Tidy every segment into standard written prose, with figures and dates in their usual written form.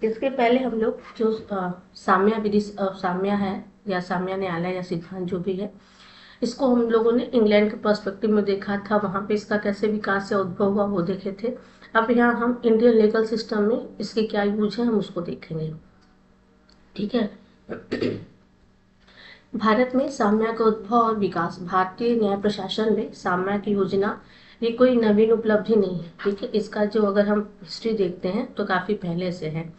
इसके पहले हम लोग जो साम्या विधि साम्या है या साम्या न्यायालय या सिद्धांत जो भी है, इसको हम लोगों ने इंग्लैंड के पर्सपेक्टिव में देखा था, वहाँ पे इसका कैसे विकास या उद्भव हुआ वो देखे थे। अब यहाँ हम इंडियन लीगल सिस्टम में इसके क्या यूज है हम उसको देखेंगे। ठीक है। भारत में साम्या का उद्भव और विकास। भारतीय न्याय प्रशासन में साम्या की योजना ये कोई नवीन उपलब्धि नहीं है। ठीक है, इसका जो अगर हम हिस्ट्री देखते हैं तो काफ़ी पहले से है।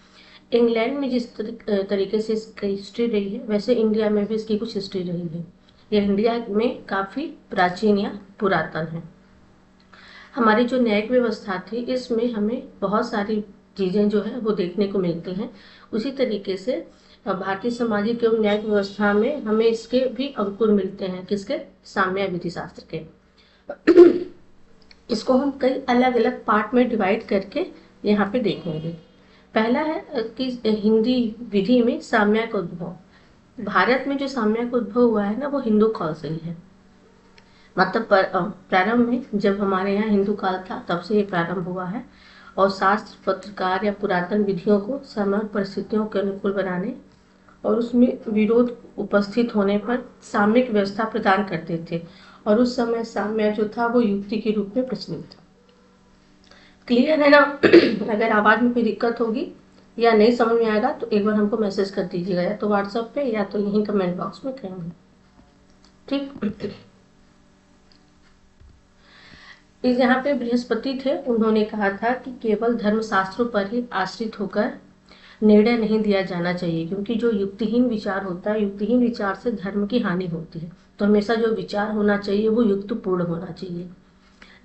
इंग्लैंड में जिस तरीके से इसकी हिस्ट्री रही है, वैसे इंडिया में भी इसकी कुछ हिस्ट्री रही है। यह इंडिया में काफ़ी प्राचीन या पुरातन है। हमारी जो न्यायिक व्यवस्था थी इसमें हमें बहुत सारी चीज़ें जो है वो देखने को मिलती हैं। उसी तरीके से भारतीय सामाजिक एवं न्यायिक व्यवस्था में हमें इसके भी अंकुर मिलते हैं। किसके? साम्या विधि शास्त्र के। इसको हम कई अलग अलग पार्ट में डिवाइड करके यहाँ पे देखेंगे। पहला है कि हिंदी विधि में साम्या का उद्भव। भारत में जो साम्या का उद्भव हुआ है ना, वो हिंदू काल से ही है। मतलब प्रारंभ में जब हमारे यहाँ हिंदू काल था तब से ये प्रारंभ हुआ है। और शास्त्र, पत्रकार या पुरातन विधियों को समय परिस्थितियों के अनुकूल बनाने और उसमें विरोध उपस्थित होने पर सामयिक व्यवस्था प्रदान करते थे। और उस समय साम्य जो था वो युक्ति के रूप में प्रचलित था। क्लियर है ना? अगर आवाज में कोई दिक्कत होगी या नहीं समझ में आएगा तो एक बार हमको मैसेज कर दीजिएगा, या तो व्हाट्सएप पे या तो यहीं कमेंट बॉक्स में कहेंगे। ठीक। इस यहाँ पे बृहस्पति थे, उन्होंने कहा था कि केवल धर्मशास्त्रों पर ही आश्रित होकर निर्णय नहीं दिया जाना चाहिए, क्योंकि जो युक्तिहीन विचार होता है, युक्तिहीन विचार से धर्म की हानि होती है। तो हमेशा जो विचार होना चाहिए वो युक्तिपूर्ण होना चाहिए।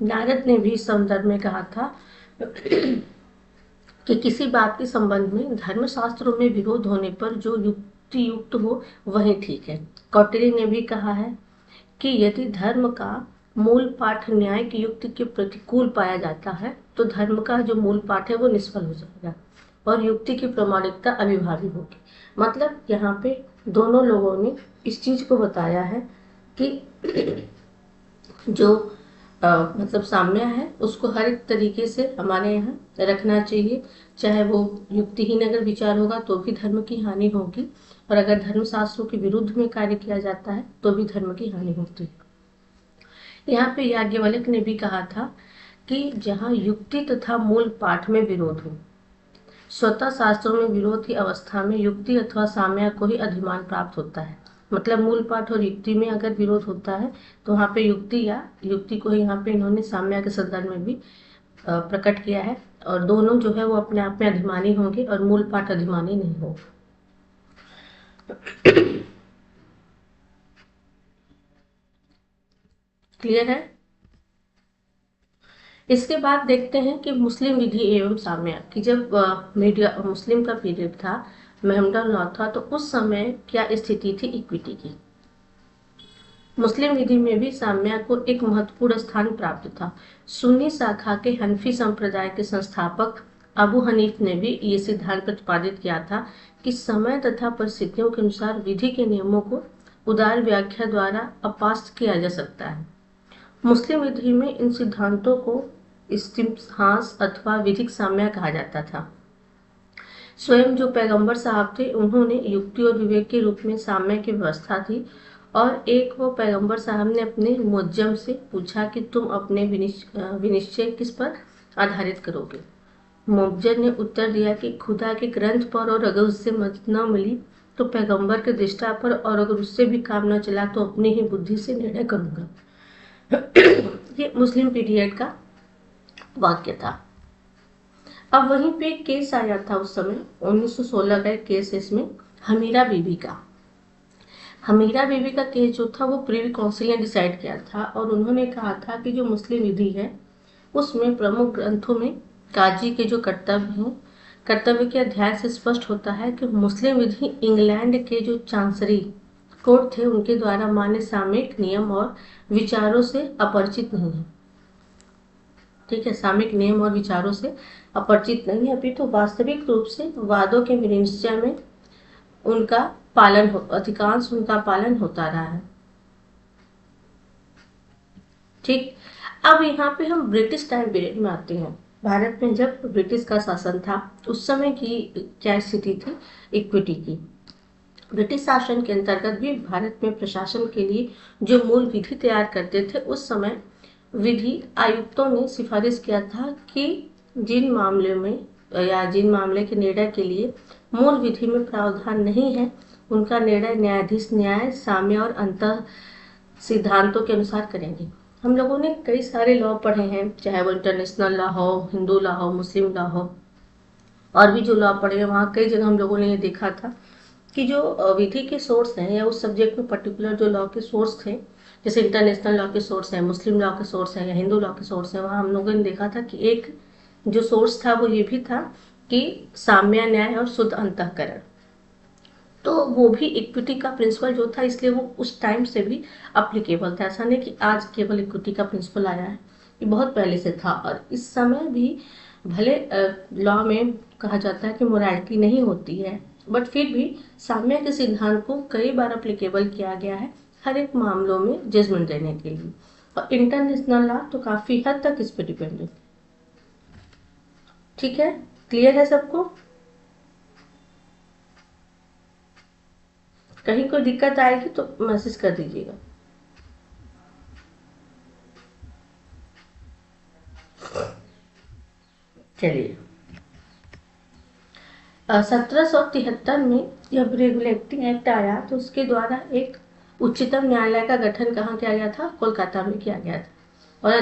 नारद ने भी इस संदर्भ में कहा था कि किसी बात के संबंध में धर्मशास्त्रों में विरोध होने पर जो युक्ति युक्त हो वही ठीक है। कौटिल्य ने भी कहा है कि यदि धर्म का मूल पाठ न्याय की युक्ति के प्रतिकूल पाया जाता है तो धर्म का जो मूल पाठ है वो निष्फल हो जाएगा और युक्ति की प्रामाणिकता अभिभावी होगी। मतलब यहाँ पे दोनों लोगों ने इस चीज को बताया है कि जो मतलब साम्य है उसको हर एक तरीके से हमारे यहाँ रखना चाहिए। चाहे वो युक्तिहीन अगर विचार होगा तो भी धर्म की हानि होगी, और अगर धर्मशास्त्रों के विरुद्ध में कार्य किया जाता है तो भी धर्म की हानि होती है। यहाँ पे याज्ञवल्क्य ने भी कहा था कि जहाँ युक्ति तथा मूल पाठ में विरोध हो, स्वतः शास्त्रों में विरोध की अवस्था में युक्ति अथवा साम्य को ही अधिमान प्राप्त होता है। मतलब मूल पाठ और युक्ति में अगर विरोध होता है तो वहाँ पे युक्ति को ही यहाँ पे इन्होंने साम्य के संदर्भ में भी प्रकट किया है, और दोनों जो है वो अपने आप में अधिमानी होंगे और मूल पाठ अधिमानी नहीं होगा। क्लियर है? इसके बाद देखते हैं कि मुस्लिम विधि एवं साम्य की जब मीडिया मुस्लिम का पीरियड था, मेहमदन लॉ था, तो उस समय क्या स्थिति थी इक्विटी की। मुस्लिम विधि में भी साम्य को एक महत्वपूर्ण स्थान प्राप्त था। सुन्नी शाखा के हनफी संप्रदाय के संस्थापक अबू हनीफ ने भी ये सिद्धांत प्रतिपादित किया था कि समय तथा परिस्थितियों के अनुसार विधि के नियमों को उदार व्याख्या द्वारा अपास्त किया जा सकता है। मुस्लिम विधि में इन सिद्धांतों को इस्तिम्हास अथवा विधिक साम्य कहा जाता था। स्वयं जो पैगंबर साहब थे उन्होंने युक्ति और विवेक के रूप में साम्य की व्यवस्था थी, और एक वो पैगंबर साहब ने अपने मुअज्जम से पूछा कि तुम अपने विनिश्चय किस पर आधारित करोगे। मुअज्जम ने उत्तर दिया कि खुदा के ग्रंथ पर, और अगर उससे मदद न मिली तो पैगंबर के दृष्टा पर, और अगर उससे भी काम न चला तो अपनी ही बुद्धि से निर्णय करूंगा। ये मुस्लिम पीरियड का वाक्य था। अब वहीं पे केस आया था उस समय 1916 का केस, इसमें हमीरा बीबी का। हमीरा बीबी का केस जो था वो प्रिवी काउंसिल ने डिसाइड किया था, और उन्होंने कहा था कि जो मुस्लिम विधि है उसमें प्रमुख ग्रंथों में काजी के जो कर्तव्य के अध्याय से स्पष्ट होता है कि मुस्लिम विधि इंग्लैंड के जो चांसरी कोर्ट थे उनके द्वारा मान्य सामयिक नियम और विचारों से अपरिचित नहीं है। ठीक है, सामयिक नियम और विचारों से अपरिचित नहीं है, अभी तो वास्तविक रूप से वादों के विनिश्चय में उनका अधिकांश उनका पालन होता रहा है। ठीक, अब यहाँ पे हम ब्रिटिश टाइम पीरियड में आते हैं। भारत में जब ब्रिटिश का शासन था उस समय की क्या स्थिति थी इक्विटी की। ब्रिटिश शासन के अंतर्गत भी भारत में प्रशासन के लिए जो मूल विधि तैयार करते थे, उस समय विधि आयुक्तों ने सिफारिश किया था कि जिन मामले में या जिन मामले के निर्णय के लिए मूल विधि में प्रावधान नहीं है, उनका निर्णय न्यायाधीश न्याय, साम्य और अंतः सिद्धांतों के अनुसार करेंगे। हम लोगों ने कई सारे लॉ पढ़े हैं, चाहे वो इंटरनेशनल लॉ हो, हिंदू लॉ हो, मुस्लिम लॉ हो, और भी जो लॉ पढ़े हैं वहाँ कई जगह हम लोगों ने ये देखा था कि जो विधि के सोर्स हैं या उस सब्जेक्ट में पर्टिकुलर जो लॉ के सोर्स थे, जैसे इंटरनेशनल लॉ के सोर्स हैं, मुस्लिम लॉ के सोर्स हैं या हिंदू लॉ के सोर्स हैं, वहाँ हम लोगों ने देखा था कि एक जो सोर्स था वो ये भी था कि साम्य न्याय और शुद्ध अंतःकरण। तो वो भी इक्विटी का प्रिंसिपल जो था, इसलिए वो उस टाइम से भी अप्लीकेबल था। ऐसा नहीं कि आज केवल इक्विटी का प्रिंसिपल आया है, ये बहुत पहले से था। और इस समय भी भले लॉ में कहा जाता है कि मोरालिटी नहीं होती है, बट फिर भी साम्य के सिद्धांत को कई बार अप्लीकेबल किया गया है हर एक मामलों में जजमेंट देने के लिए। और इंटरनेशनल लॉ तो काफ़ी हद तक इस पर डिपेंडेंट। ठीक है, क्लियर है सबको? कहीं कोई दिक्कत आएगी तो मैसेज कर दीजिएगा। चलिए, 1773 में जब रेगुलेटिंग एक्ट आया तो उसके द्वारा एक उच्चतम न्यायालय का गठन कहाँ किया गया था? कोलकाता में किया गया था। और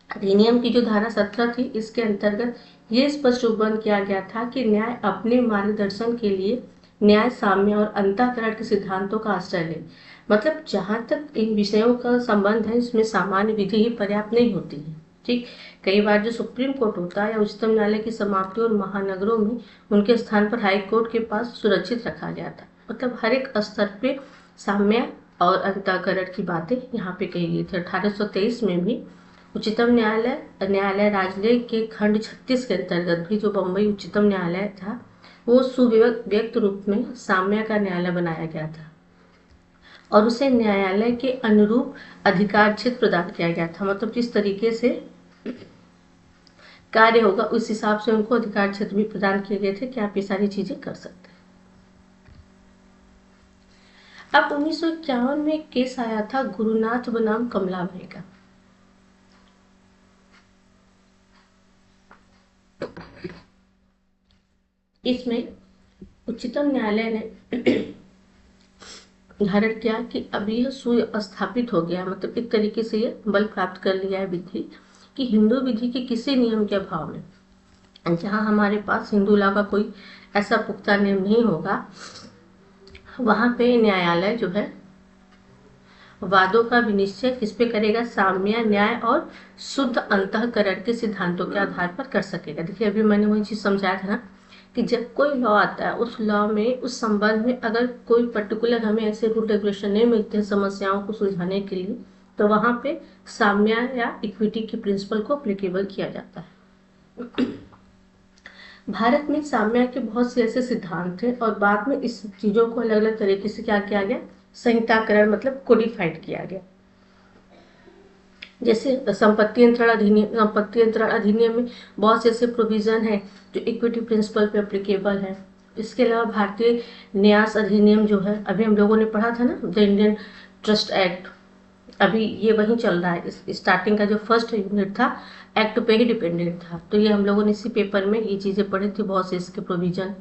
अधिनियम की जो धारा 17 थी, इसके अंतर्गत ये स्पष्ट रूपबंद किया गया था कि न्याय अपने मार्गदर्शन के लिए न्याय, साम्य और अंतःकरण के सिद्धांतों का आश्रय ले। मतलब जहाँ तक इन विषयों का संबंध है, इसमें सामान्य विधि ही पर्याप्त नहीं होती है। ठीक, कई बार जो सुप्रीम कोर्ट होता है या उच्चतम न्यायालय की समाप्ति और महानगरों में उनके स्थान पर हाई कोर्ट के पास सुरक्षित रखा गया था। मतलब हर एक स्तर पे साम्य और अंतःकरण की बातें यहाँ पे कही गई थी। 1823 में भी उच्चतम न्यायालय राजले के खंड 36 के अंतर्गत भी जो बम्बई उच्चतम न्यायालय था, वो सुव्यक्त रूप में साम्य का न्यायालय बनाया गया था और उसे न्यायालय के अनुरूप अधिकार क्षेत्र प्रदान किया गया था। मतलब जिस तरीके से कार्य होगा उस हिसाब से उनको अधिकार क्षेत्र भी प्रदान किए गए थे कि आप ये सारी चीजें कर सकते हैं। अब 1951 में एक केस आया था गुरुनाथ बनाम कमलाबाई का। इसमें उच्चतम न्यायालय ने धारण किया कि अब यह सुस्थापित हो गया, मतलब एक तरीके से ये बल प्राप्त कर लिया है विधि कि हिंदू विधि के किसी नियम के अभाव में, जहां हमारे पास हिंदू लॉ का कोई ऐसा पुख्ता नियम नहीं होगा, वहां पे न्यायालय जो है वादों का विनिश्चय किस पे करेगा? साम्य, न्याय और शुद्ध अंतःकरण के सिद्धांतों के आधार पर कर सकेगा। देखिए, अभी मैंने वही चीज समझाया था ना कि जब कोई लॉ आता है, उस लॉ में, उस संबंध में अगर कोई पर्टिकुलर हमें ऐसे रूल रेगुलेशन नहीं मिलते हैं समस्याओं को सुलझाने के लिए, तो वहां पे साम्य या इक्विटी के प्रिंसिपल को अप्लीकेबल किया जाता है। भारत में साम्य के बहुत से ऐसे सिद्धांत थे और बाद में इस चीजों को अलग अलग तरीके से क्या किया गया? संहिताकरण, मतलब कोडिफाइड किया गया। जैसे संपत्ति अंतरण अधिनियम में बहुत से ऐसे प्रोविजन है जो इक्विटी प्रिंसिपल पे अप्लीकेबल है। इसके अलावा भारतीय न्यास अधिनियम जो है, अभी हम लोगों ने पढ़ा था ना, द इंडियन ट्रस्ट एक्ट, अभी ये वही चल रहा है। स्टार्टिंग का जो फर्स्ट यूनिट था एक्ट पे ही डिपेंडेंट था, तो ये हम लोगों ने इसी पेपर में ये चीजें पढ़ी थी, बहुत से इसके प्रोविजन।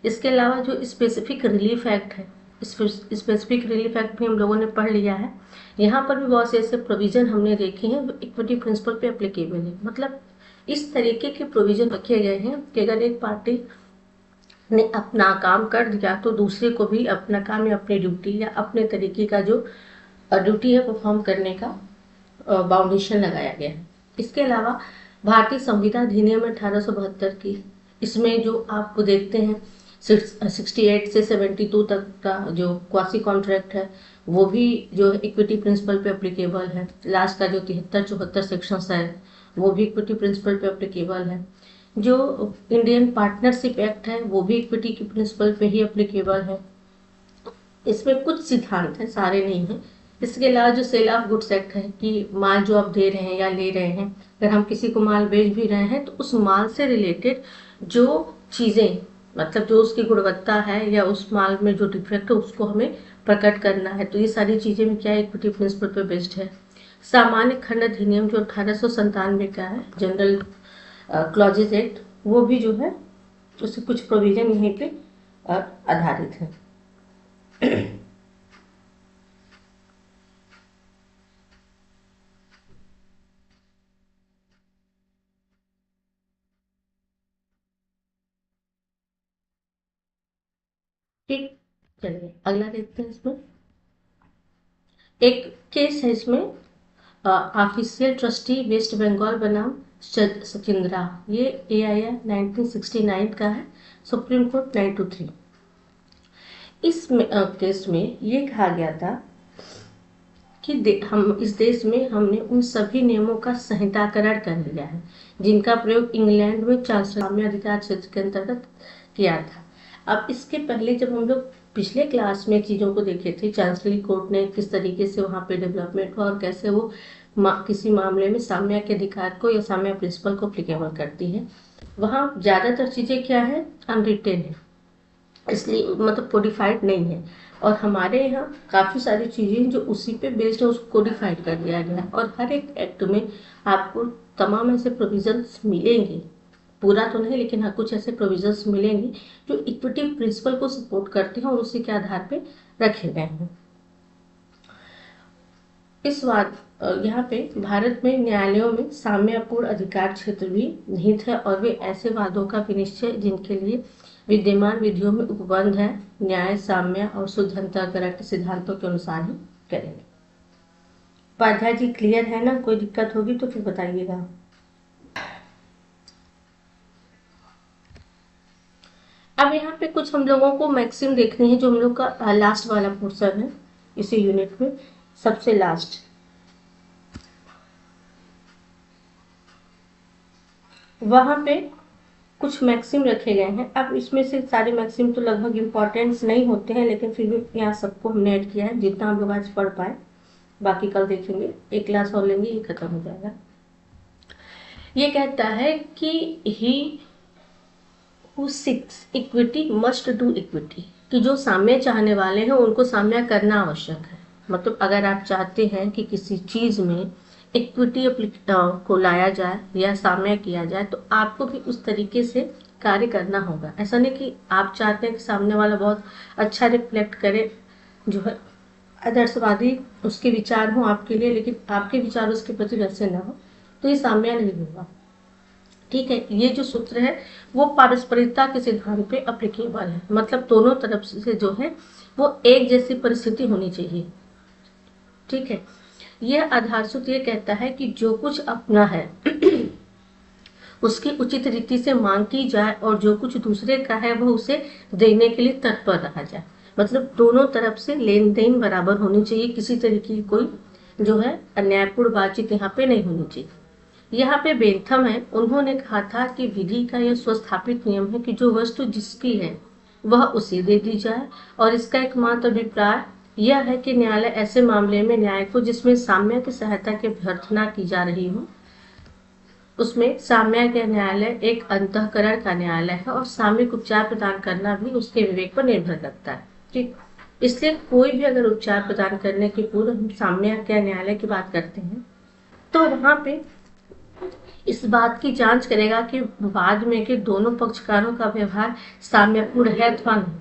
इसके अलावा जो स्पेसिफिक रिलीफ एक्ट है, स्पेसिफिक रिलीफ एक्ट भी हम लोगों ने पढ़ लिया है। यहाँ पर भी बहुत से ऐसे प्रोविजन हमने देखे हैं जो इक्विटी प्रिंसिपल पे अप्लीकेबल है। मतलब इस तरीके के प्रोविजन रखे गए हैं कि अगर एक पार्टी ने अपना काम कर दिया तो दूसरे को भी अपना काम या अपनी ड्यूटी या अपने तरीके का जो ड्यूटी है परफॉर्म करने का बाउंडेशन लगाया गया है। इसके अलावा भारतीय संविदा अधिनियम 1872 की, इसमें जो आप देखते हैं 68 से 72 तक का जो क्वासी कॉन्ट्रैक्ट है, वो भी जो इक्विटी प्रिंसिपल पे अप्लीकेबल है। लास्ट का जो 73-74 सेक्शंस है, वो भी इक्विटी प्रिंसिपल पे अप्लीकेबल है। जो इंडियन पार्टनरशिप एक्ट है, वो भी इक्विटी के प्रिंसिपल पे ही अप्लीकेबल है। इसमें कुछ सिद्धांत हैं, सारे नहीं हैं, इसके अलावा जो सेल ऑफ गुड्स एक्ट है कि माल जो आप दे रहे हैं या ले रहे हैं, अगर हम किसी को माल बेच भी रहे हैं तो उस माल से रिलेटेड जो चीज़ें, मतलब जो उसकी गुणवत्ता है या उस माल में जो डिफेक्ट है उसको हमें प्रकट करना है। तो ये सारी चीज़ें में क्या इक्विटी प्रिंसिपल पे बेस्ड है। सामान्य खंड अधिनियम जो 1897 का है, जनरल क्लॉजेज एक्ट, वो भी जो है उससे कुछ प्रोविजन यहीं पे आधारित है। ठीक, चलिए अगला देखते हैं। इसमें एक केस है, इसमें ऑफिशियल ट्रस्टी वेस्ट बंगाल बनाम सचिंद्रा, ये AIR 1969 का है, सुप्रीम कोर्ट 923। इस केस में ये कहा गया था कि हम इस देश में हमने उन सभी नियमों का संहिताकरण कर लिया है जिनका प्रयोग इंग्लैंड में साम्य अधिकार क्षेत्र के अंतर्गत किया था। अब इसके पहले जब हम लोग पिछले क्लास में चीज़ों को देखे थे, चांसलरी कोर्ट ने किस तरीके से वहाँ पे डेवलपमेंट हुआ और कैसे वो किसी मामले में साम्य के अधिकार को या साम्य प्रिंसिपल को अप्लीकेबल करती है, वहाँ ज़्यादातर चीज़ें क्या है, अनरिटेन है, इसलिए मतलब कोडिफाइड नहीं है। और हमारे यहाँ काफ़ी सारी चीज़ें जो उसी पे बेस्ड है उसको कोडिफाइड कर दिया गया है, और हर एक एक्ट में आपको तमाम ऐसे प्रोविजंस मिलेंगे, पूरा तो नहीं लेकिन हाँ कुछ ऐसे प्रोविजंस मिलेंगे जो इक्विटी प्रिंसिपल को सपोर्ट करते हैं और उसी के आधार पे रखे गए हैं। इस बात यहाँ पे भारत में न्यायालयों में साम्यपूर्ण अधिकार क्षेत्र भी निहित है और वे ऐसे वादों का विनिश्चय जिनके लिए विद्यमान विधियों में उपबंध है, न्याय, साम्य और शुद्ध अंतःकरण के सिद्धांतों के अनुसार ही करेंगे। उपाध्याय जी क्लियर है ना? कोई दिक्कत होगी तो फिर बताइएगा। अब यहाँ पे कुछ हम लोगों को मैक्सिम देखनी है, जो हम लोग का लास्ट वाला पोर्शन है इसी यूनिट में, सबसे लास्ट। वहाँ पे कुछ मैक्सिम रखे गए हैं। अब इसमें से सारे मैक्सिम तो लगभग इम्पोर्टेंट नहीं होते हैं, लेकिन फिर भी यहाँ सबको हमने ऐड किया है जितना हम लोग आज पढ़ पाए, बाकी कल देखेंगे, एक क्लास और लेंगे, ये खत्म हो जाएगा। ये कहता है कि he who seeks equity must do equity, कि जो साम्य चाहने वाले हैं उनको साम्य करना आवश्यक है। मतलब अगर आप चाहते हैं कि किसी चीज़ में इक्विटी को लाया जाए या साम्य किया जाए तो आपको भी उस तरीके से कार्य करना होगा। ऐसा नहीं कि आप चाहते हैं कि सामने वाला बहुत अच्छा रिफ्लेक्ट करे, जो है आदर्शवादी उसके विचार हो आपके लिए, लेकिन आपके विचार उसके प्रति वैसे ना हो, तो ये साम्य नहीं होगा। ठीक है, ये जो सूत्र है वो पारस्परिकता के सिद्धांत पे अप्लीकेबल है, मतलब दोनों तरफ से जो है वो एक जैसी परिस्थिति होनी चाहिए। ठीक है, यह आधार सूत्र ये कहता है कि जो कुछ अपना है उसकी उचित रीति से मांग की जाए और जो कुछ दूसरे का है वह उसे देने के लिए तत्पर रहा जाए। मतलब दोनों तरफ से लेन देन बराबर होनी चाहिए, किसी तरीके की कोई जो है अन्यायपूर्ण बातचीत यहाँ पे नहीं होनी चाहिए। यहाँ पे बेंथम है, उन्होंने कहा था कि विधि का यह स्वस्थापित नियम है कि जो वस्तु जिसकी है वह उसे दे दी जाए, और इसका एकमात्र अभिप्राय यह है कि न्यायालय ऐसे मामले में न्याय को जिसमें साम्य की सहायता की अभ्यर्थना की जा रही हो, उसमें साम्य के न्यायालय एक अंतःकरण का न्यायालय है और सामयिक उपचार प्रदान करना भी उसके विवेक पर निर्भर करता है। ठीक, इसलिए कोई भी अगर उपचार प्रदान करने के पूर्व हम साम्य के न्यायालय की बात करते हैं तो वहां पे इस बात की जांच करेगा कि वाद में के दोनों पक्षकारों का व्यवहार साम्यपूर्ण है अथवा नहीं।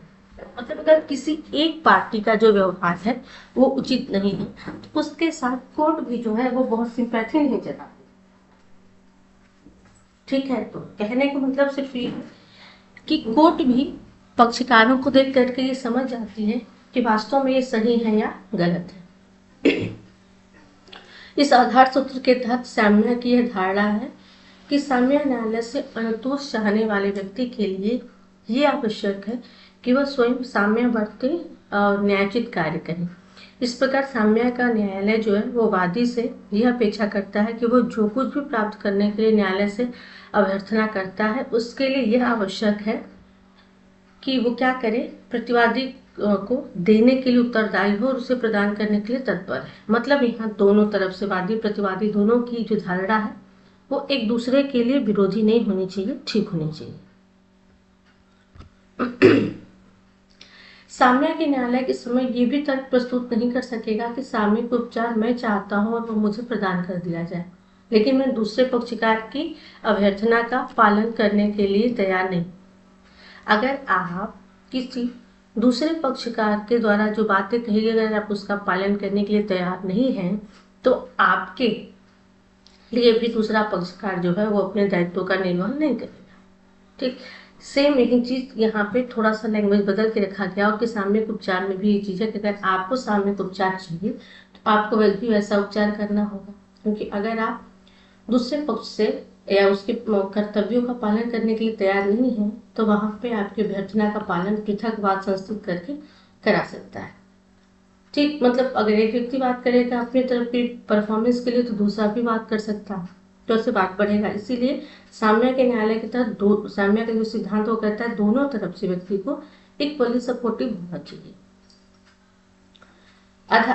मतलब अगर किसी एक पार्टी का जो व्यवहार है वो उचित नहीं है तो उसके साथ कोर्ट भी जो है वो बहुत सिंपैथी नहीं जताती। ठीक है, तो कहने का मतलब सिर्फ ये है कि कोर्ट भी पक्षकारों को देख करके ये समझ जाती है कि वास्तव में ये सही है या गलत है। इस आधार सूत्र के तहत साम्य की यह धारणा है कि साम्य न्यायालय से अनुतोष चाहने वाले व्यक्ति के लिए ये आवश्यक है कि वह स्वयं साम्य बरते और न्यायोचित कार्य करे। इस प्रकार साम्य का न्यायालय जो है वो वादी से यह अपेक्षा करता है कि वो जो कुछ भी प्राप्त करने के लिए न्यायालय से अभ्यर्थना करता है उसके लिए यह आवश्यक है कि वो क्या करे, प्रतिवादी को देने के लिए उत्तरदायी हो और उसे प्रदान करने के लिए तत्पर है। मतलब यहाँ दोनों तरफ से, वादी प्रतिवादी दोनों की जो धारणा है वो एक दूसरे के लिए विरोधी नहीं होनी चाहिए, ठीक होनी चाहिए। साम्य के न्यायालय के समय ये भी तर्क प्रस्तुत नहीं कर सकेगा कि सामयिक उपचार मैं चाहता हूं और वो मुझे प्रदान कर दिया जाए, लेकिन मैं दूसरे पक्षकार की अभ्यर्थना का पालन करने के लिए तैयार नहीं। अगर आप किसी दूसरे पक्षकार के द्वारा जो बातें कही गई अगर आप उसका पालन करने के लिए तैयार नहीं हैं, तो आपके लिए भी दूसरा पक्षकार जो है वो अपने दायित्व का निर्वहन नहीं करेगा। ठीक, सेम यही चीज यहाँ पे थोड़ा सा लैंग्वेज बदल के रखा गया, और कि सामयिक उपचार में भी ये चीज है कि अगर आपको सामयिक उपचार चाहिए तो आपको भी वैसा उपचार करना होगा, क्योंकि अगर आप दूसरे पक्ष से या उसके कर्तव्यों का पालन करने के लिए तैयार नहीं है तो वहां पे आपकी अभ्यर्थना का पालन पृथकवाद संस्कृत करके करा सकता है। ठीक, मतलब अगर एक व्यक्ति बात करेगा अपनी तरफ की परफॉर्मेंस के लिए तो दूसरा भी बात कर सकता है, तो उससे बात बढ़ेगा। इसीलिए साम्य के न्यायालय के तहत साम्य का जो सिद्धांत वो कहता है दोनों तरफ से व्यक्ति को इक्वली सपोर्टिव होना चाहिए।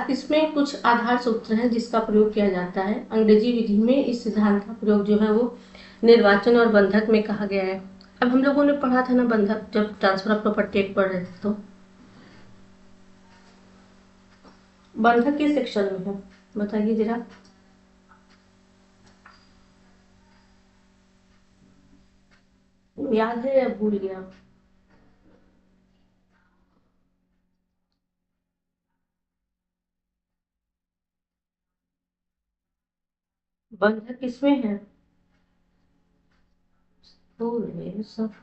इसमें कुछ आधार सूत्र हैं जिसका प्रयोग किया जाता है। अंग्रेजी विधि में इस सिद्धांत का प्रयोग जो है वो निर्वाचन और बंधक में कहा गया है। अब हम लोगों ने पढ़ा था ना बंधक, जब ट्रांसफर ऑफ प्रॉपर्टी एक्ट पढ़ रहे थे, तो बंधक किस सेक्शन में है बताइए जरा। याद है या भूल गया? बंधक किसमें है? भूल गए सब।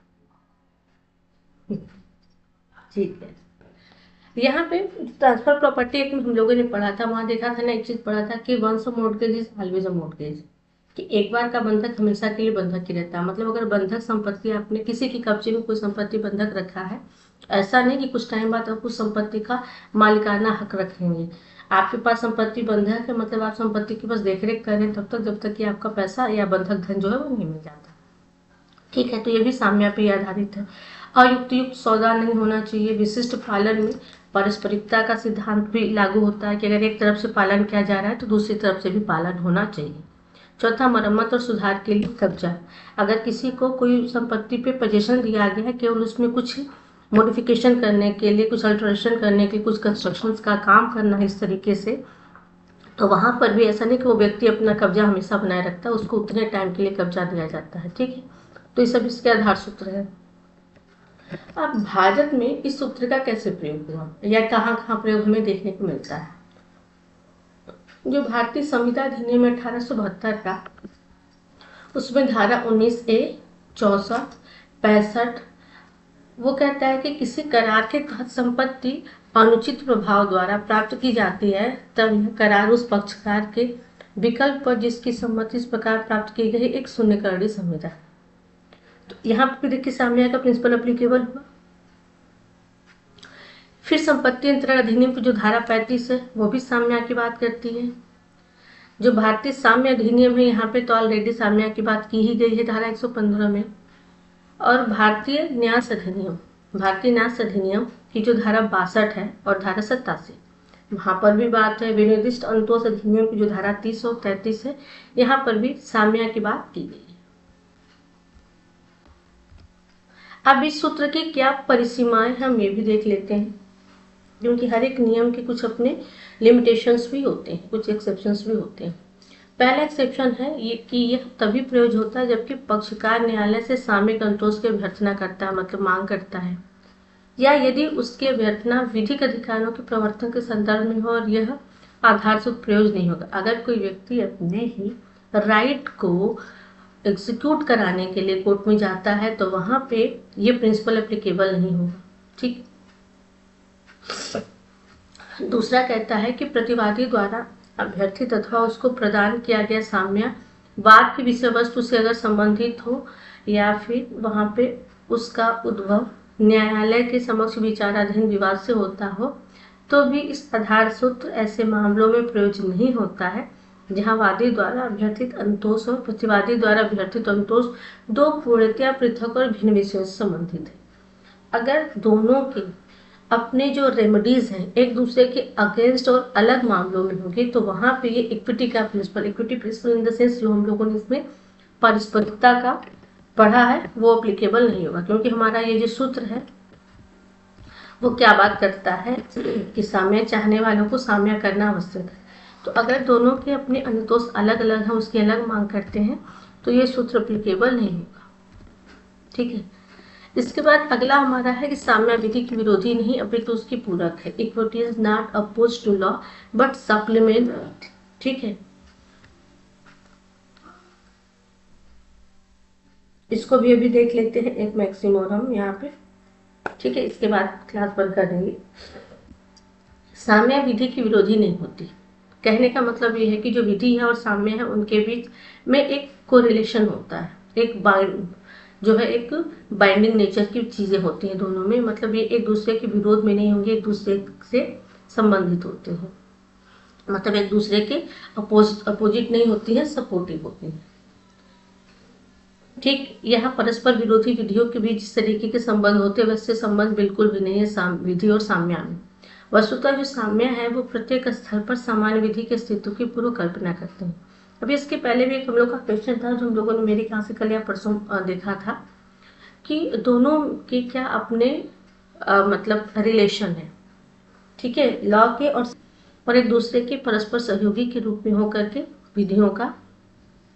ठीक है, यहाँ पे ट्रांसफर प्रॉपर्टी एक्ट में हम लोगों ने पढ़ा था, वहां देखा था ना, एक चीज पढ़ा था कि once a mortgage is always a mortgage, कि एक बार का बंधक हमेशा के लिए बंधक ही रहता है। मतलब अगर बंधक संपत्ति आपने किसी की कब्जे में कोई संपत्ति बंधक रखा है, ऐसा नहीं कि कुछ टाइम बाद आप उस संपत्ति का मालिकाना हक रखेंगे। आपके पास संपत्ति बंधक है, मतलब आप संपत्ति की बस देखरेख कर रहे हैं तब तक जब तक कि आपका पैसा या बंधक धन जो है वो नहीं मिल जाता। ठीक है, तो ये भी साम्य पे आधारित है। अयुक्त युक्त सौदा नहीं होना चाहिए। विशिष्ट पालन में पारस्परिकता का सिद्धांत भी लागू होता है कि अगर एक तरफ से पालन किया जा रहा है तो दूसरी तरफ से भी पालन होना चाहिए। चौथा, मरम्मत और सुधार के लिए कब्जा। अगर किसी को कोई संपत्ति पे पोजीशन दिया गया है, केवल उसमें कुछ मॉडिफिकेशन करने के लिए, कुछ अल्टरेशन करने के लिए, कुछ कंस्ट्रक्शन का काम करना है इस तरीके से, तो वहां पर भी ऐसा नहीं कि वो व्यक्ति अपना कब्जा हमेशा बनाए रखता है, उसको उतने टाइम के लिए कब्जा दिया जाता है। ठीक है, तो ये सब इसके आधार सूत्र है। अब भारत में इस सूत्र का कैसे प्रयोग हुआ या कहाँ कहाँ प्रयोग हमें देखने को मिलता है? जो भारतीय संविदा अधिनियम 1872 का, उसमें धारा 19A, 64, 65 वो कहता है कि किसी करार के तहत संपत्ति अनुचित प्रभाव द्वारा प्राप्त की जाती है तब यह करार उस पक्षकार के विकल्प पर जिसकी सम्मति इस प्रकार प्राप्त की गई एक शून्यकर्णी संविदा। तो यहाँ पर देखिए साम्य का प्रिंसिपल अप्लीकेबल हुआ। फिर संपत्ति अंतरण अधिनियम की जो धारा 35 है वो भी साम्य की बात करती है। जो भारतीय साम्य अधिनियम है यहाँ पे तो ऑलरेडी साम्य की बात की ही गई है धारा 115 में। और भारतीय न्यास अधिनियम की जो धारा 62 है और धारा 87, वहां पर भी बात है। विनिर्दिष्ट अंतोष अधिनियम की जो धारा 30 और 33 है, यहाँ पर भी साम्य की बात की गई है। अब इस सूत्र की क्या परिसीमाएं हम ये भी देख लेते हैं, क्योंकि हर एक नियम के कुछ अपने लिमिटेशंस भी होते हैं, कुछ एक्सेप्शंस भी होते हैं। पहला एक्सेप्शन है ये कि यह तभी प्रयोग होता है जबकि पक्षकार न्यायालय से सामयिक संतोष की अभ्यर्थना करता है, मतलब मांग करता है, या यदि उसकी अभ्यर्थना विधिक अधिकारों के प्रवर्तन के संदर्भ में हो और यह आधारभूत प्रयोग नहीं होगा। अगर कोई व्यक्ति अपने ही राइट को एग्जीक्यूट कराने के लिए कोर्ट में जाता है तो वहां पे ये प्रिंसिपल एप्लीकेबल नहीं होगा। ठीक, दूसरा कहता है कि प्रतिवादी द्वारा अभ्यर्थित अथवा उसको प्रदान किया गया साम्य वाद की विषय वस्तु से अगर संबंधित हो या फिर वहां पे उसका उद्भव न्यायालय के समक्ष विचाराधीन विवाद से होता हो तो भी इस आधार सूत्र ऐसे मामलों में प्रयोज्य नहीं होता है जहां वादी द्वारा अभ्यर्थित अंतोष और प्रतिवादी द्वारा अभ्यर्थित अंतोष दो पूर्णतया पृथक और भिन्न विषयों से संबंधित है। अगर दोनों के अपने जो रेमेडीज हैं एक दूसरे के अगेंस्ट और अलग मामलों में होंगे, तो वहां पे ये equity principle in the sense जो हम लोगों ने इसमें पारस्परिकता का पढ़ा है वो अप्लीकेबल नहीं होगा, क्योंकि हमारा ये जो सूत्र है वो क्या बात करता है कि साम्य चाहने वालों को साम्य करना आवश्यक है। तो अगर दोनों के अपने अनुतोष अलग अलग हैं, उसकी अलग मांग करते हैं, तो ये सूत्र अप्लीकेबल नहीं होगा। ठीक है, इसके बाद अगला हमारा है कि साम्य विधि की विरोधी नहीं अपितु उसकी पूरक है। Equity is not oppose to law but supplement. ठीक है, इसको भी अभी देख लेते हैं एक मैक्सिमोरम यहाँ पे। ठीक है, इसके बाद क्लास बंद कर देंगे। साम्य विधि की विरोधी नहीं होती, कहने का मतलब ये है कि जो विधि है और साम्य है उनके बीच में एक कोरिलेशन होता है, एक जो है एक बाइंडिंग नेचर की चीजें होती हैं दोनों में, मतलब ये एक दूसरे के विरोध में नहीं होंगे, एक दूसरे से संबंधित होते हैं, मतलब एक दूसरे के अपोजिट नहीं होती है, सपोर्टिव होती है। ठीक, यहाँ परस्पर विरोधी विधियों के बीच इस तरीके के संबंध होते हैं, वैसे संबंध बिल्कुल भी नहीं है विधि और साम्य में। वस्तुतः जो साम्य है वो प्रत्येक स्तर पर सामान्य विधि के अस्तित्व की पूर्व कल्पना करते हैं। अभी इसके पहले भी एक हम लोग का क्वेश्चन था जो हम लोगों ने मेरी क्लास से कल या परसों देखा था कि दोनों के क्या अपने मतलब रिलेशन है। ठीक है, लॉ के और एक दूसरे के परस्पर सहयोगी के रूप में होकर के विधियों का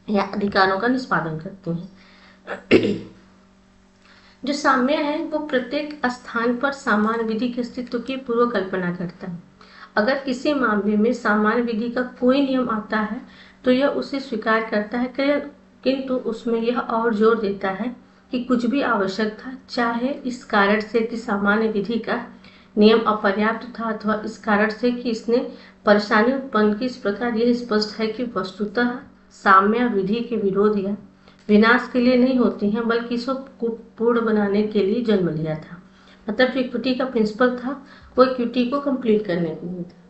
या अधिकारों का निष्पादन करते हैं। जो साम्य है वो प्रत्येक स्थान पर सामान्य विधि के अस्तित्व की पूर्व कल्पना करता है। अगर किसी मामले में सामान्य विधि का कोई नियम आता है तो यह उसे स्वीकार करता है, किंतु उसमें यह और जोर देता है कि कुछ भी आवश्यक था, चाहे इस कारण से कि सामान्य विधि का नियम अपर्याप्त था अथवा इस कारण से कि इसने परेशानी उत्पन्न की। इस प्रकार यह स्पष्ट है कि वस्तुतः साम्य विधि के विरोध या विनाश के लिए नहीं होती हैं, बल्कि इसको पूर्ण बनाने के लिए जन्म लिया था। मतलब जो इक्विटी का प्रिंसिपल था वो इक्विटी को कंप्लीट करने के लिए था।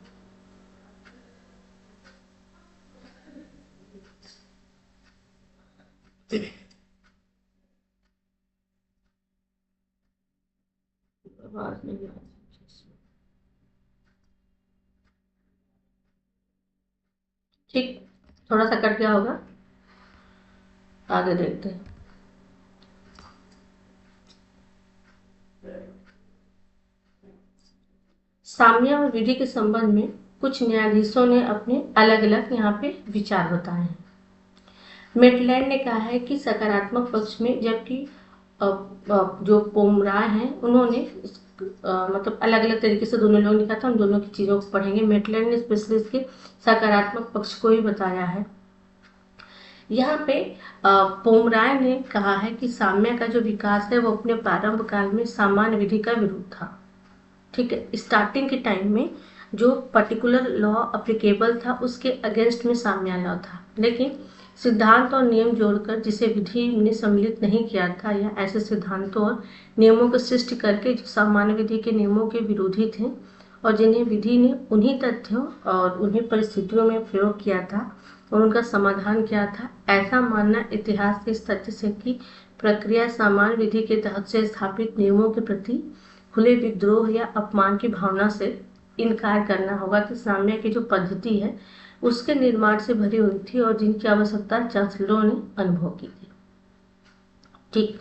ठीक, थोड़ा सा कट गया होगा, आगे देखते हैं। साम्य और विधि के संबंध में कुछ न्यायाधीशों ने अपने अलग अलग यहाँ पे विचार बताए हैं। मेटलैंड ने कहा है कि सकारात्मक पक्ष में, जबकि जो पोमराय हैं उन्होंने मतलब अलग अलग तरीके से दोनों लोगों ने कहा था। हम दोनों की चीजों को पढ़ेंगे। मेटलैंड ने स्पेशली इसके सकारात्मक पक्ष को ही बताया है। यहाँ पे पोमराय ने कहा है कि साम्य का जो विकास है वो अपने प्रारंभ काल में सामान्य विधि का विरोध था। ठीक है, स्टार्टिंग के टाइम में जो पर्टिकुलर लॉ अप्लीकेबल था उसके अगेंस्ट में साम्य लॉ था, लेकिन सिद्धांत और नियम जोड़कर जिसे विधि ने सम्मिलित नहीं किया था या ऐसे सिद्धांतों और नियमों को सृष्टि करके जो सामान्य विधि के नियमों के विरोधी थे और जिन्हें विधि ने उन्हीं तथ्यों और उन्हीं परिस्थितियों में प्रयोग किया था और उनका समाधान किया था, ऐसा मानना इतिहास के इस तथ्य से कि प्रक्रिया सामान्य विधि के तहत से स्थापित नियमों के प्रति खुले विद्रोह या अपमान की भावना से इनकार करना होगा कि साम्य की जो पद्धति है उसके निर्माण से भरी हुई थी और जिनकी आवश्यकता चांसलरों ने अनुभव की थी। ठीक,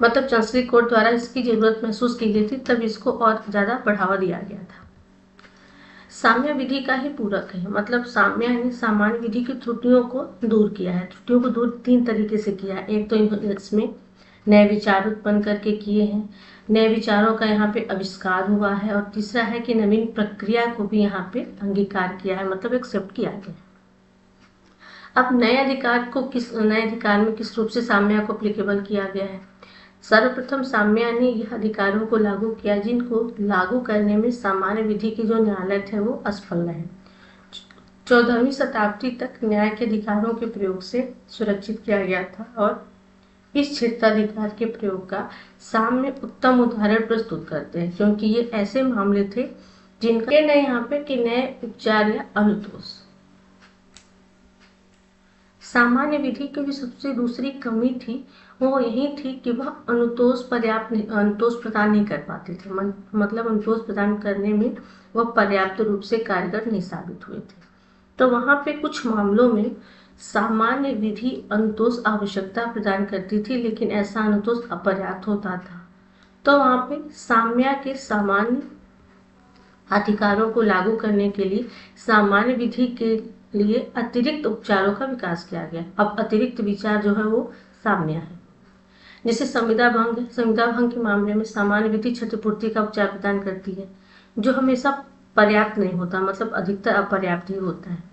मतलब चांसलरी कोर्ट द्वारा इसकी जरूरत महसूस की गई थी, तब इसको और ज्यादा बढ़ावा दिया गया था। साम्य विधि का ही पूरक है, मतलब साम्य ने सामान्य विधि की त्रुटियों को दूर किया है। त्रुटियों को दूर तीन तरीके से किया है। एक तो इसमें नए विचार उत्पन्न करके किए हैं, नए विचारों का यहाँ पे आविष्कार हुआ है, और तीसरा है कि नवीन प्रक्रिया को भी यहाँ पे अंगीकार किया है, मतलब एक्सेप्ट किया गया। अब नए अधिकार में किस रूप से साम्य को एप्लीकेबल किया गया है। सर्वप्रथम साम्य ने यह अधिकारों को लागू किया जिनको लागू करने में सामान्य विधि के जो न्यायालय थे वो असफल रहे। 14वीं शताब्दी तक न्याय के अधिकारों के प्रयोग से सुरक्षित किया गया था और इस क्षेत्राधिकार के प्रयोग का साम्य उत्तम उदाहरण प्रस्तुत करते हैं, क्योंकि ये ऐसे मामले थे जिनका नए यहाँ पे कि नए उपचार या अनुतोष। सामान्य विधि की जो सबसे दूसरी कमी थी वो यही थी कि वह अनुतोष प्रदान नहीं कर पाते थे। मतलब अनुतोष प्रदान करने में वह पर्याप्त रूप से कारगर नहीं साबित हुए थे। तो वहाँ पे कुछ मामलों में सामान्य विधि अनुतोष आवश्यकता प्रदान करती थी, लेकिन ऐसा अनुतोष अपर्याप्त होता था। तो वहाँ पे साम्या के सामान्य अधिकारों को लागू करने के लिए सामान्य विधि के लिए अतिरिक्त उपचारों का विकास किया गया। अब अतिरिक्त विचार जो है वो साम्या है। जैसे संविदा भंग है। संविदा भंग के मामले में सामान्य विधि क्षतिपूर्ति का उपचार प्रदान करती है, जो हमेशा पर्याप्त नहीं होता, मतलब अधिकतर अपर्याप्त ही होता है।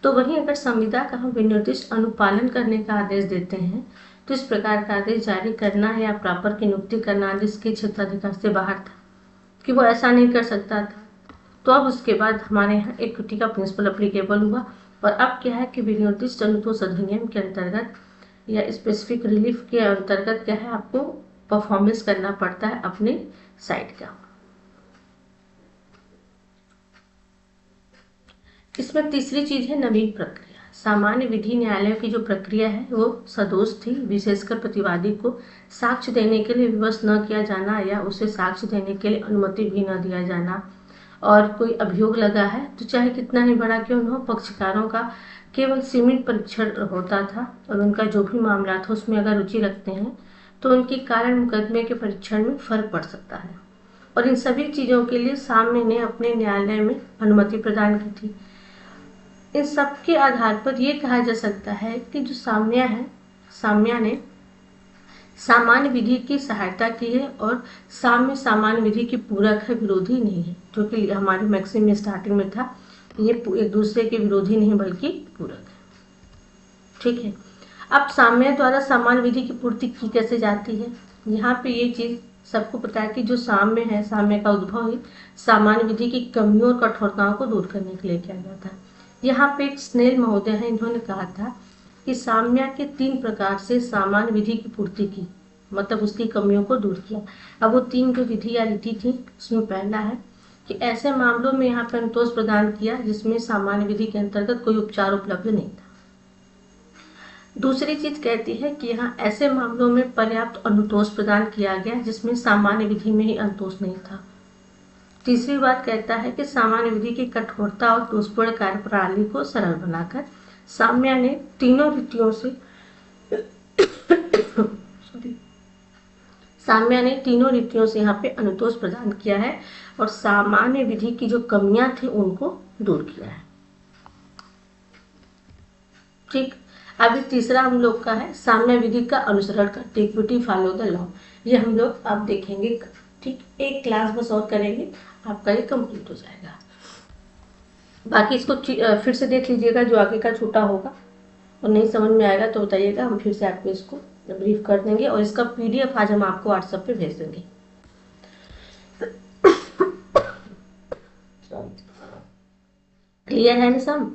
तो वहीं अगर संविदा का हम विनिर्दिष्ट अनुपालन करने का आदेश देते हैं, तो इस प्रकार का आदेश जारी करना या प्रापर की नियुक्ति करना आदेश के क्षेत्राधिकार से बाहर था, कि वो ऐसा नहीं कर सकता था। तो अब उसके बाद हमारे यहाँ इक्विटी का प्रिंसिपल अप्लीकेबल हुआ। और अब क्या है कि विनिर्दिष्ट अनुतोष अधिनियम के अंतर्गत या स्पेसिफिक रिलीफ के अंतर्गत क्या है, आपको परफॉर्मेंस करना पड़ता है अपने साइट का। इसमें तीसरी चीज है नवीन प्रक्रिया। सामान्य विधि न्यायालय की जो प्रक्रिया है वो सदोष थी। विशेषकर प्रतिवादी को साक्ष्य देने के लिए विवश न किया जाना या उसे साक्ष्य देने के लिए अनुमति भी न दिया जाना। और कोई अभियोग लगा है तो चाहे कितना ही बड़ा क्यों न हो, पक्षकारों का केवल सीमित परीक्षण होता था और उनका जो भी मामला था उसमें अगर रुचि रखते हैं तो उनके कारण मुकदमे के परीक्षण में फर्क पड़ सकता है। और इन सभी चीजों के लिए साम्य ने अपने न्यायालय में अनुमति प्रदान की थी। इन सब के आधार पर यह कहा जा सकता है कि जो साम्या ने सामान्य विधि की सहायता की है और साम्य सामान्य विधि की पूरक है, विरोधी नहीं है, जो कि हमारे मैक्सिम में स्टार्टिंग में था। ये एक दूसरे के विरोधी नहीं बल्कि पूरक है। ठीक है। अब साम्य द्वारा सामान्य विधि की पूर्ति की कैसे जाती है, यहाँ पे ये चीज सबको पता है कि जो साम्य है, साम्य का उद्भव ही सामान्य विधि की कमियों और कठोरताओं को दूर करने के लिए किया गया था। यहाँ पे एक स्नेल महोदय है, इन्होंने कहा था कि साम्या के 3 प्रकार से सामान्य विधि की पूर्ति की, मतलब उसकी कमियों को दूर किया। अब वो 3 जो विधि या रीति थी, उसमें पहला है कि ऐसे मामलों में यहाँ पर अनुतोष प्रदान किया जिसमें सामान्य विधि के अंतर्गत कोई उपचार उपलब्ध नहीं था। दूसरी चीज कहती है कि यहाँ ऐसे मामलों में पर्याप्त अनुतोष प्रदान किया गया जिसमें सामान्य विधि में ही अनुतोष नहीं था। तीसरी बात कहता है कि सामान्य विधि की कठोरता और दोषपूर्ण कार्यप्रणाली को सरल बनाकर साम्या ने तीनों रीतियों से यहाँ पे अनुतोष प्रदान किया है और सामान्य विधि की जो कमियां थी उनको दूर किया है। ठीक। अभी तीसरा हम लोग का है साम्य विधि का अनुसरण करते, इक्विटी फॉलो द लॉ। ये हम लोग अब देखेंगे। ठीक, एक क्लास बस और करेंगे, आपका ये कंप्लीट हो जाएगा। बाकी इसको फिर से देख लीजिएगा, जो आगे का छोटा होगा और नहीं समझ में आएगा तो बताइएगा, हम फिर से आपको इसको ब्रीफ कर देंगे और इसका PDF आज हम आपको व्हाट्सएप पे भेज देंगे। क्लियर है ना सब?